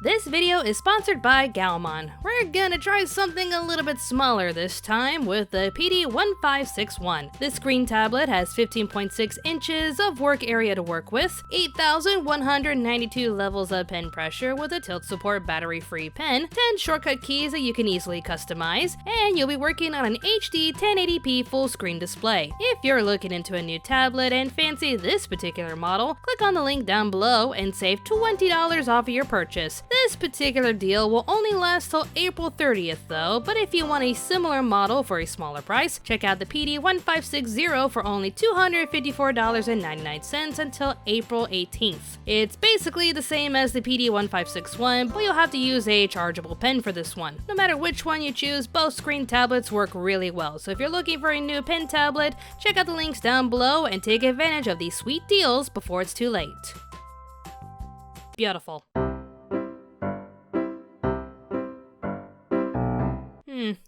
This video is sponsored by Galmon. We're gonna try something a little bit smaller this time with the PD1561. This screen tablet has 15.6 inches of work area to work with, 8,192 levels of pen pressure with a tilt support battery-free pen, 10 shortcut keys that you can easily customize, and you'll be working on an HD 1080p full screen display. If you're looking into a new tablet and fancy this particular model, click on the link down below and save $20 off of your purchase. This particular deal will only last till April 30th though, but if you want a similar model for a smaller price, check out the PD1560 for only $254.99 until April 18th. It's basically the same as the PD1561, but you'll have to use a chargeable pen for this one. No matter which one you choose, both screen tablets work really well, so if you're looking for a new pen tablet, check out the links down below and take advantage of these sweet deals before it's too late. Beautiful.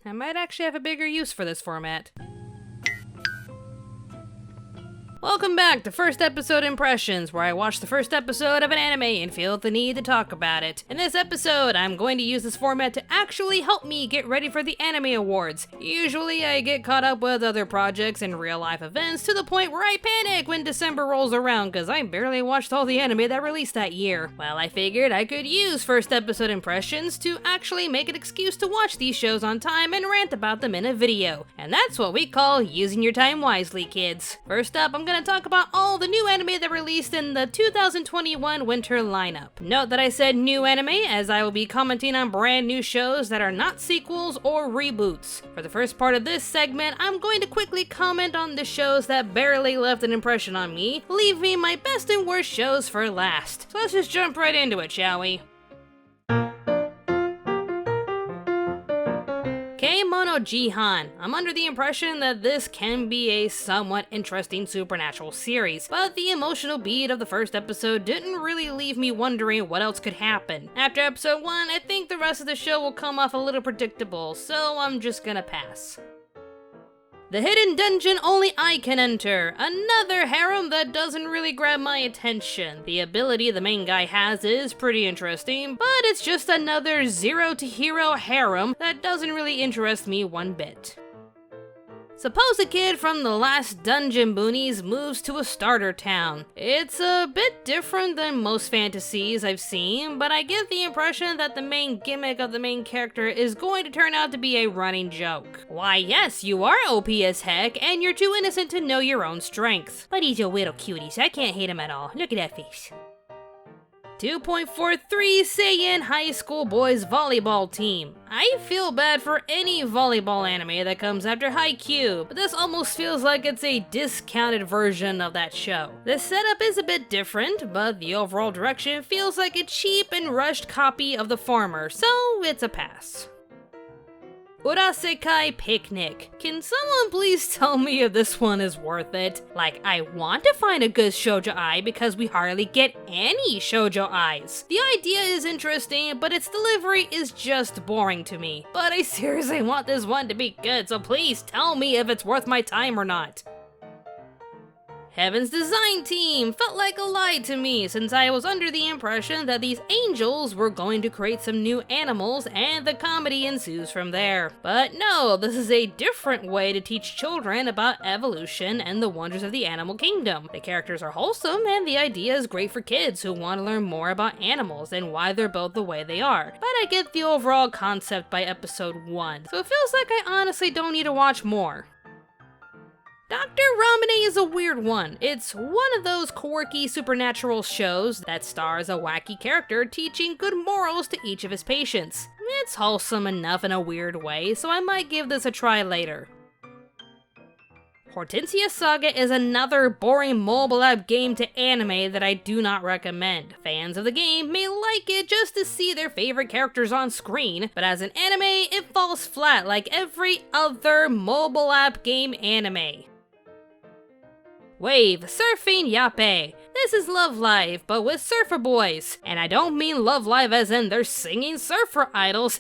I might actually have a bigger use for this format. Welcome back to First Episode Impressions, where I watch the first episode of an anime and feel the need to talk about it. In this episode, I'm going to use this format to actually help me get ready for the Anime Awards. Usually, I get caught up with other projects and real-life events to the point where I panic when December rolls around because I barely watched all the anime that released that year. Well, I figured I could use First Episode Impressions to actually make an excuse to watch these shows on time and rant about them in a video. And that's what we call using your time wisely, kids. First up, I'm gonna talk about all the new anime that released in the 2021 winter lineup. Note that I said new anime, as I will be commenting on brand new shows that are not sequels or reboots. For the first part of this segment, I'm going to quickly comment on the shows that barely left an impression on me, leaving my best and worst shows for last. So let's just jump right into it, shall we? Keimono Jihan. I'm under the impression that this can be a somewhat interesting supernatural series, but the emotional beat of the first episode didn't really leave me wondering what else could happen. After episode 1, I think the rest of the show will come off a little predictable, so I'm just gonna pass. The Hidden Dungeon Only I Can Enter. Another harem that doesn't really grab my attention. The ability the main guy has is pretty interesting, but it's just another zero to hero harem that doesn't really interest me one bit. Suppose a kid from the last dungeon boonies moves to a starter town. It's a bit different than most fantasies I've seen, but I get the impression that the main gimmick of the main character is going to turn out to be a running joke. Why yes, you are OP as heck, and you're too innocent to know your own strength. But he's a little cutie, so I can't hate him at all. Look at that face. 2.43 Seiyan High School Boys Volleyball Team. I feel bad for any volleyball anime that comes after Haikyuu, but this almost feels like it's a discounted version of that show. The setup is a bit different, but the overall direction feels like a cheap and rushed copy of the former, so it's a pass. Urasekai Picnic. Can someone please tell me if this one is worth it? Like, I want to find a good shoujo ai because we hardly get any shoujo ais. The idea is interesting, but its delivery is just boring to me. But I seriously want this one to be good, so please tell me if it's worth my time or not. Heaven's Design Team felt like a lie to me since I was under the impression that these angels were going to create some new animals and the comedy ensues from there. But no, this is a different way to teach children about evolution and the wonders of the animal kingdom. The characters are wholesome and the idea is great for kids who want to learn more about animals and why they're built the way they are. But I get the overall concept by episode 1, so it feels like I honestly don't need to watch more. Dr. Ramune is a weird one. It's one of those quirky supernatural shows that stars a wacky character teaching good morals to each of his patients. It's wholesome enough in a weird way, so I might give this a try later. Hortensia Saga is another boring mobile app game to anime that I do not recommend. Fans of the game may like it just to see their favorite characters on screen, but as an anime, it falls flat like every other mobile app game anime. Wave Surfing Yappe. This is Love Live, but with surfer boys. And I don't mean Love Live as in they're singing surfer idols.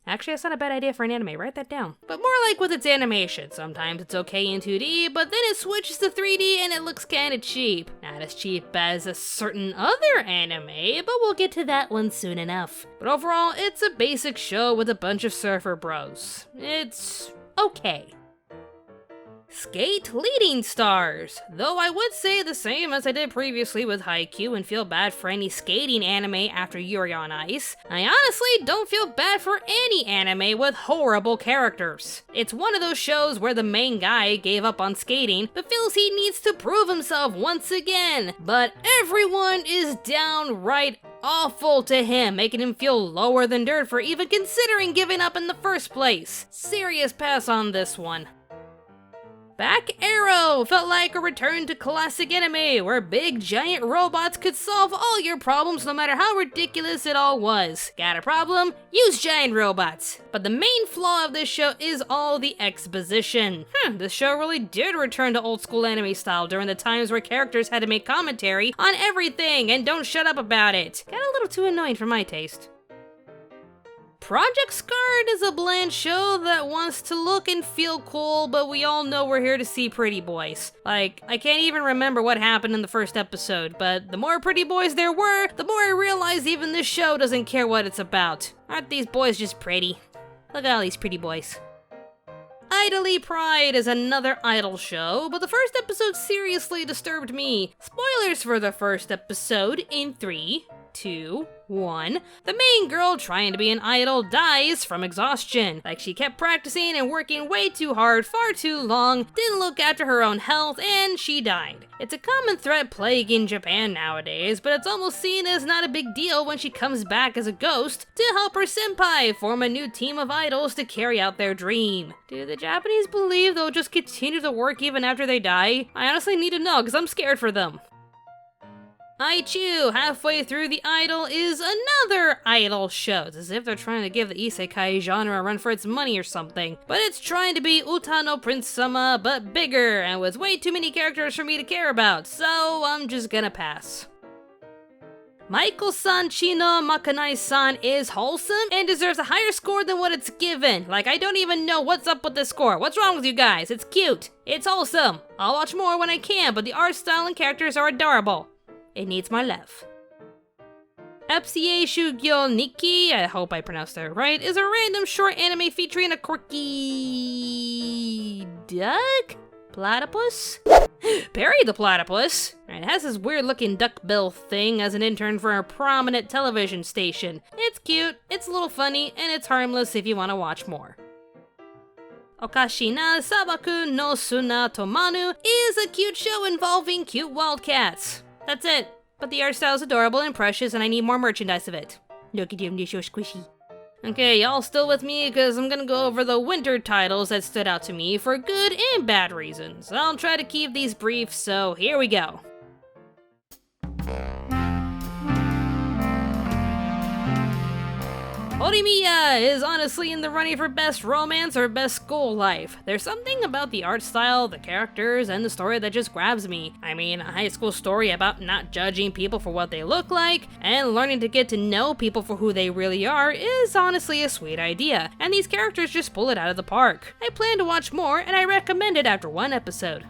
Actually, that's not a bad idea for an anime, write that down. But more like with its animation. Sometimes it's okay in 2D, but then it switches to 3D and it looks kinda cheap. Not as cheap as a certain other anime, but we'll get to that one soon enough. But overall, it's a basic show with a bunch of surfer bros. It's okay. Skate leading stars! Though I would say the same as I did previously with Haikyuu and feel bad for any skating anime after Yuri on Ice, I honestly don't feel bad for any anime with horrible characters. It's one of those shows where the main guy gave up on skating but feels he needs to prove himself once again, but everyone is downright awful to him, making him feel lower than dirt for even considering giving up in the first place. Serious pass on this one. Back Arrow felt like a return to classic anime, where big giant robots could solve all your problems no matter how ridiculous it all was. Got a problem? Use giant robots. But the main flaw of this show is all the exposition. This show really did return to old school anime style during the times where characters had to make commentary on everything and don't shut up about it. Got a little too annoying for my taste. Project Scarred is a bland show that wants to look and feel cool, but we all know we're here to see pretty boys. Like, I can't even remember what happened in the first episode, but the more pretty boys there were, the more I realized even this show doesn't care what it's about. Aren't these boys just pretty? Look at all these pretty boys. Idly Pride is another idol show, but the first episode seriously disturbed me. Spoilers for the first episode in 3, 2, 1. The main girl trying to be an idol dies from exhaustion. Like she kept practicing and working way too hard, far too long, didn't look after her own health, and she died. It's a common threat plaguing Japan nowadays, but it's almost seen as not a big deal when she comes back as a ghost to help her senpai form a new team of idols to carry out their dream. Do the Japanese believe they'll just continue to work even after they die? I honestly need to know, because I'm scared for them. Aichu, halfway through the idol, is another idol show. It's as if they're trying to give the isekai genre a run for its money or something. But it's trying to be Uta no Prince-sama, but bigger, and with way too many characters for me to care about, so I'm just gonna pass. Michael-san Chino Makanai-san is wholesome and deserves a higher score than what it's given. Like, I don't even know what's up with this score. What's wrong with you guys? It's cute. It's wholesome. I'll watch more when I can, but the art style and characters are adorable. It needs my love. Epsie Shugyo Nikki, I hope I pronounced that right, is a random short anime featuring a quirky duck? Platypus? Perry the Platypus! It has this weird looking duckbill thing as an intern for a prominent television station. It's cute, it's a little funny, and it's harmless if you want to watch more. Okashina Sabaku no Suna Tomanu is a cute show involving cute wildcats. That's it. But the art style is adorable and precious, and I need more merchandise of it. Look at him, they're so squishy. Okay, y'all still with me? Because I'm gonna go over the winter titles that stood out to me for good and bad reasons. I'll try to keep these brief, so here we go. Horimiya is honestly in the running for best romance or best school life. There's something about the art style, the characters, and the story that just grabs me. I mean, a high school story about not judging people for what they look like, and learning to get to know people for who they really are is honestly a sweet idea, and these characters just pull it out of the park. I plan to watch more, and I recommend it after one episode.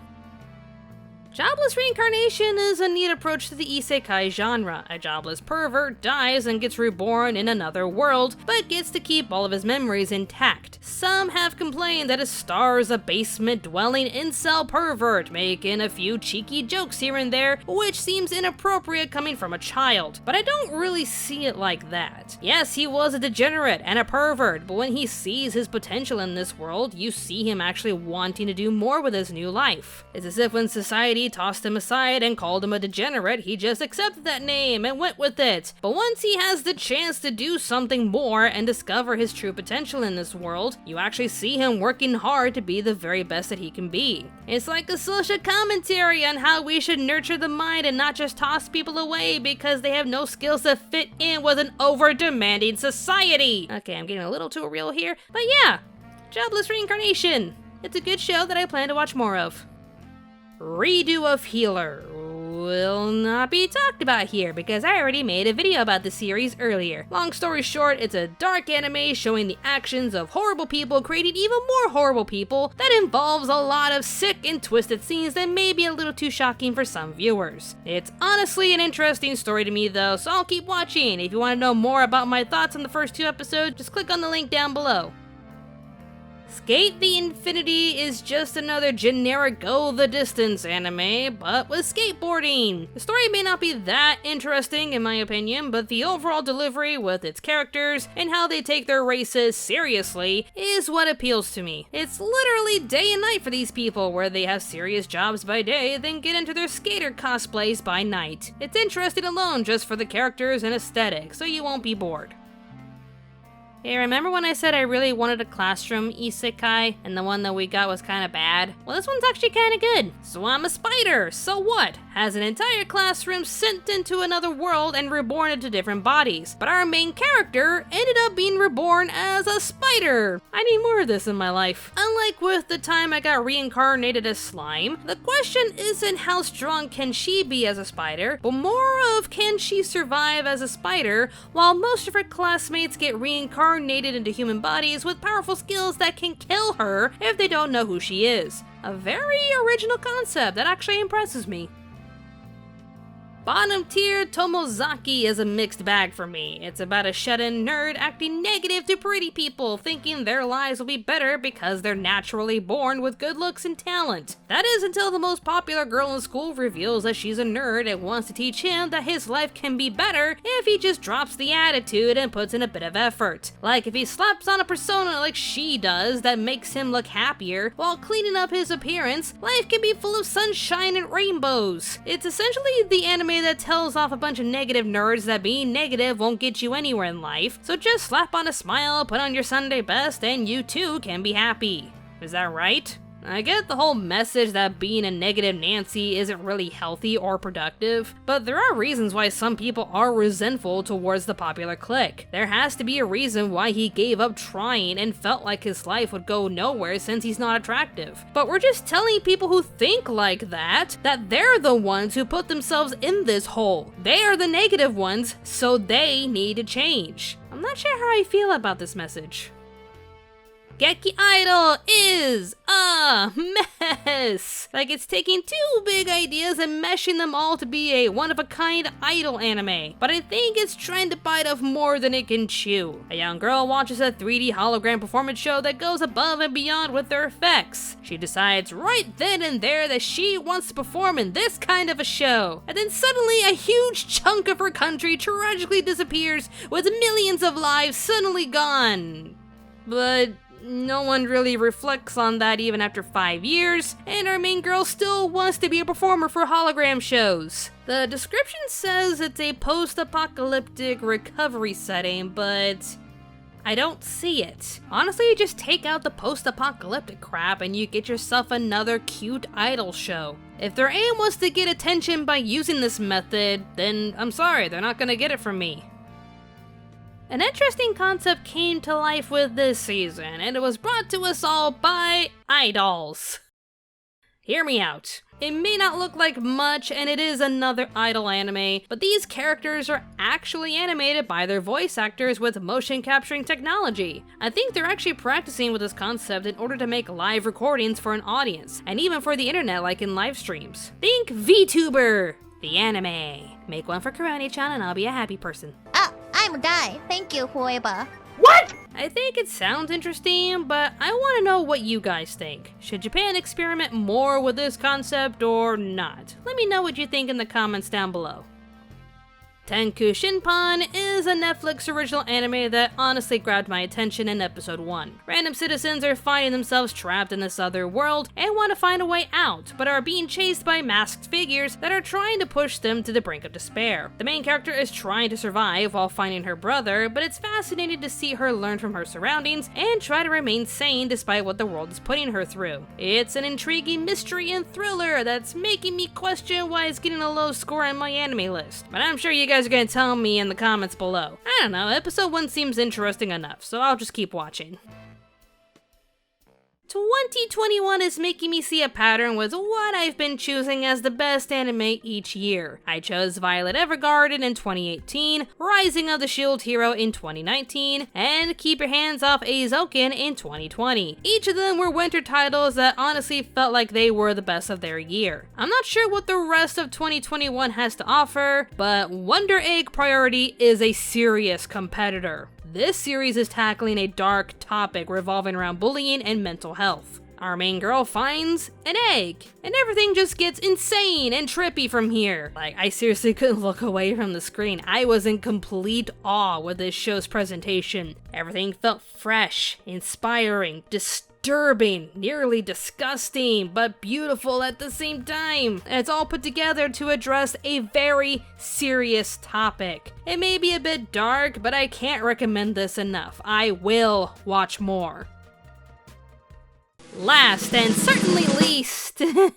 Jobless reincarnation is a neat approach to the isekai genre. A jobless pervert dies and gets reborn in another world, but gets to keep all of his memories intact. Some have complained that it stars a basement-dwelling incel pervert, making a few cheeky jokes here and there, which seems inappropriate coming from a child. But I don't really see it like that. Yes, he was a degenerate and a pervert, but when he sees his potential in this world, you see him actually wanting to do more with his new life. It's as if when society tossed him aside and called him a degenerate, he just accepted that name and went with it. But once he has the chance to do something more and discover his true potential in this world, you actually see him working hard to be the very best that he can be. It's like a social commentary on how we should nurture the mind and not just toss people away because they have no skills to fit in with an over-demanding society. Okay, I'm getting a little too real here, but yeah, Jobless Reincarnation. It's a good show that I plan to watch more of. Redo of Healer. will not be talked about here because I already made a video about the series earlier. Long story short, it's a dark anime showing the actions of horrible people creating even more horrible people that involves a lot of sick and twisted scenes that may be a little too shocking for some viewers. It's honestly an interesting story to me though, so I'll keep watching. If you want to know more about my thoughts on the first 2 episodes, just click on the link down below. Skate the Infinity is just another generic go the distance anime, but with skateboarding. The story may not be that interesting in my opinion, but the overall delivery with its characters and how they take their races seriously is what appeals to me. It's literally day and night for these people, where they have serious jobs by day, then get into their skater cosplays by night. It's interesting alone just for the characters and aesthetic, so you won't be bored. Hey, remember when I said I really wanted a classroom isekai, and the one that we got was kinda bad? Well, this one's actually kinda good. So I'm a spider, so what? Has an entire classroom sent into another world and reborn into different bodies. But our main character ended up being reborn as a spider. I need more of this in my life. Unlike with the time I got reincarnated as slime, the question isn't how strong can she be as a spider, but more of can she survive as a spider while most of her classmates get reincarnated into human bodies with powerful skills that can kill her if they don't know who she is. A very original concept that actually impresses me. Bottom tier Tomozaki is a mixed bag for me. It's about a Shannen nerd acting negative to pretty people, thinking their lives will be better because they're naturally born with good looks and talent. That is until the most popular girl in school reveals that she's a nerd and wants to teach him that his life can be better if he just drops the attitude and puts in a bit of effort. Like if he slaps on a persona like she does that makes him look happier while cleaning up his appearance, life can be full of sunshine and rainbows. It's essentially the anime that tells off a bunch of negative nerds that being negative won't get you anywhere in life, so just slap on a smile, put on your Sunday best, and you too can be happy. Is that right? I get the whole message that being a negative Nancy isn't really healthy or productive, but there are reasons why some people are resentful towards the popular clique. There has to be a reason why he gave up trying and felt like his life would go nowhere since he's not attractive. But we're just telling people who think like that they're the ones who put themselves in this hole. They are the negative ones, so they need to change. I'm not sure how I feel about this message. Geki Idol is a mess! Like it's taking 2 big ideas and meshing them all to be a one-of-a-kind idol anime. But I think it's trying to bite off more than it can chew. A young girl watches a 3D hologram performance show that goes above and beyond with their effects. She decides right then and there that she wants to perform in this kind of a show. And then suddenly a huge chunk of her country tragically disappears with millions of lives suddenly gone. But no one really reflects on that even after 5 years, and our main girl still wants to be a performer for hologram shows. The description says it's a post-apocalyptic recovery setting, but I don't see it. Honestly, just take out the post-apocalyptic crap and you get yourself another cute idol show. If their aim was to get attention by using this method, then I'm sorry, they're not gonna get it from me. An interesting concept came to life with this season, and it was brought to us all by idols. Hear me out. It may not look like much, and it is another idol anime, but these characters are actually animated by their voice actors with motion capturing technology. I think they're actually practicing with this concept in order to make live recordings for an audience, and even for the internet like in live streams. Think VTuber, the anime. Make one for Karone-chan and I'll be a happy person. I'm a guy. Thank you, whoever. What? I think it sounds interesting, but I want to know what you guys think. Should Japan experiment more with this concept or not? Let me know what you think in the comments down below. Tenku Shinpan is a Netflix original anime that honestly grabbed my attention in episode 1. Random citizens are finding themselves trapped in this other world and want to find a way out, but are being chased by masked figures that are trying to push them to the brink of despair. The main character is trying to survive while finding her brother, but it's fascinating to see her learn from her surroundings and try to remain sane despite what the world is putting her through. It's an intriguing mystery and thriller that's making me question why it's getting a low score on my anime list, but I'm sure you guys are gonna tell me in the comments below. I don't know, episode 1 seems interesting enough, so I'll just keep watching. 2021 is making me see a pattern with what I've been choosing as the best anime each year. I chose Violet Evergarden in 2018, Rising of the Shield Hero in 2019, and Keep Your Hands Off Eizouken in 2020. Each of them were winter titles that honestly felt like they were the best of their year. I'm not sure what the rest of 2021 has to offer, but Wonder Egg Priority is a serious competitor. This series is tackling a dark topic revolving around bullying and mental health. Our main girl finds an egg, and everything just gets insane and trippy from here. Like, I seriously couldn't look away from the screen. I was in complete awe with this show's presentation. Everything felt fresh, inspiring, disturbing, nearly disgusting, but beautiful at the same time. And it's all put together to address a very serious topic. It may be a bit dark, but I can't recommend this enough. I will watch more. Last and certainly least, oh,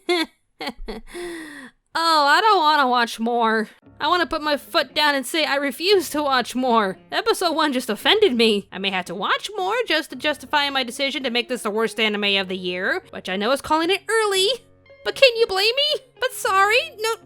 I don't want to watch more. I want to put my foot down and say I refuse to watch more. Episode 1 just offended me. I may have to watch more just to justify my decision to make this the worst anime of the year, which I know is calling it early. But can you blame me? But sorry?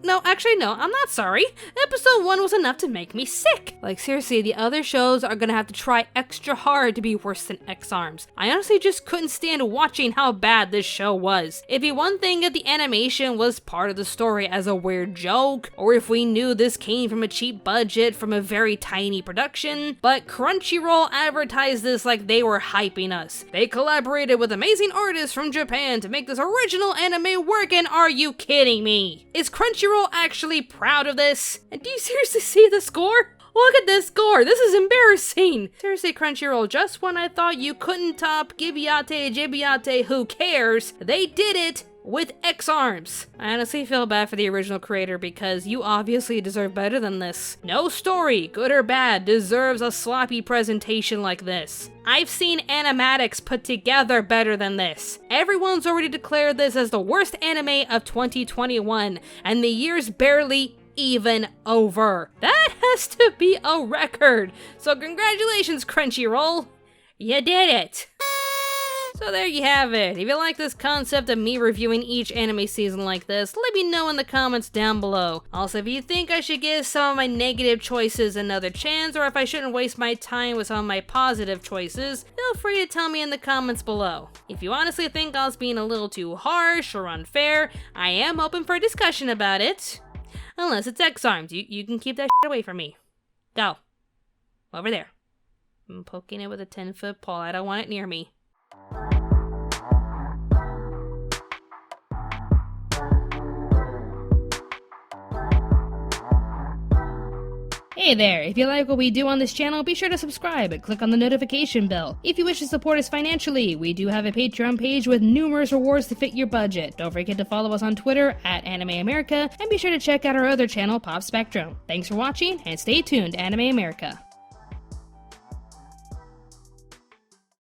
No, actually no, I'm not sorry. Episode 1 was enough to make me sick. Like seriously, the other shows are gonna have to try extra hard to be worse than X-Arms. I honestly just couldn't stand watching how bad this show was. It'd be one thing if the animation was part of the story as a weird joke, or if we knew this came from a cheap budget from a very tiny production, but Crunchyroll advertised this like they were hyping us. They collaborated with amazing artists from Japan to make this original anime work, and are you kidding me? Is Crunchyroll actually proud of this? And do you seriously see the score? Look at this score, this is embarrassing! Seriously, Crunchyroll, just when I thought you couldn't top Gibiate, Jibiate, who cares, they did it with X-Arms. I honestly feel bad for the original creator because you obviously deserve better than this. No story, good or bad, deserves a sloppy presentation like this. I've seen animatics put together better than this. Everyone's already declared this as the worst anime of 2021, and the year's barely even over. That has to be a record. So congratulations, Crunchyroll. You did it. So there you have it. If you like this concept of me reviewing each anime season like this, let me know in the comments down below. Also, if you think I should give some of my negative choices another chance, or if I shouldn't waste my time with some of my positive choices, feel free to tell me in the comments below. If you honestly think I was being a little too harsh or unfair, I am open for a discussion about it. Unless it's X-Arms, you can keep that shit away from me. Go. Over there. I'm poking it with a 10-foot pole, I don't want it near me. Hey there, if you like what we do on this channel, be sure to subscribe and click on the notification bell. If you wish to support us financially, we do have a Patreon page with numerous rewards to fit your budget. Don't forget to follow us on Twitter @AnimeAmerica, and be sure to check out our other channel, Pop Spectrum. Thanks for watching, and stay tuned to Anime America.